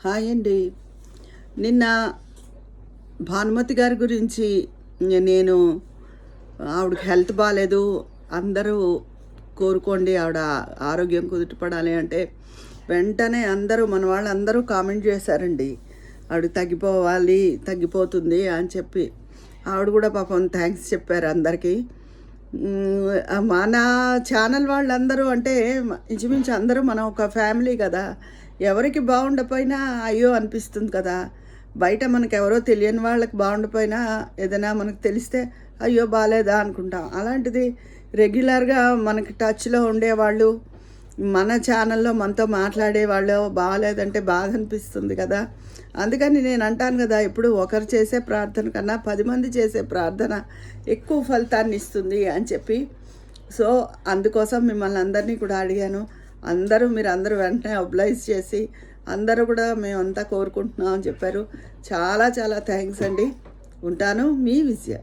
Hi అండి. నిన్న భానుమతి గారి గురించి నేను ఆవిడకి హెల్త్ బాగాలేదు, అందరూ కోరుకోండి ఆవిడ ఆరోగ్యం కుదుటపడాలి అంటే వెంటనే అందరూ మన వాళ్ళందరూ కామెంట్ చేశారండి. ఆవిడ తగ్గిపోతుంది అని చెప్పి ఆవిడ కూడా పాపం థ్యాంక్స్ చెప్పారు అందరికీ. మన ఛానల్ వాళ్ళందరూ అంటే ఇంచుమించు అందరూ మనం ఒక ఫ్యామిలీ కదా. ఎవరికి బాగుండపోయినా అయ్యో అనిపిస్తుంది కదా. బయట మనకు ఎవరో తెలియని వాళ్ళకి బాగుండపోయినా ఏదైనా మనకు తెలిస్తే అయ్యో బాగాలేదా అనుకుంటాం. అలాంటిది రెగ్యులర్గా మనకి టచ్లో ఉండేవాళ్ళు, మన ఛానల్లో మనతో మాట్లాడేవాళ్ళు బాగాలేదంటే బాధ అనిపిస్తుంది కదా. అందుకని నేను అంటాను కదా, ఇప్పుడు ఒకరు చేసే ప్రార్థన కన్నా 10 మంది చేసే ప్రార్థన ఎక్కువ ఫలితాన్ని ఇస్తుంది అని చెప్పి. సో అందుకోసం మిమ్మల్ని అందరినీ కూడా అడిగాను. మీరందరూ వెంటనే అబ్లైజ్ చేసి అందరూ కూడా మేమంతా కోరుకుంటున్నాం అని చెప్పారు. చాలా చాలా థ్యాంక్స్ అండి. ఉంటాను, మీ విజయ.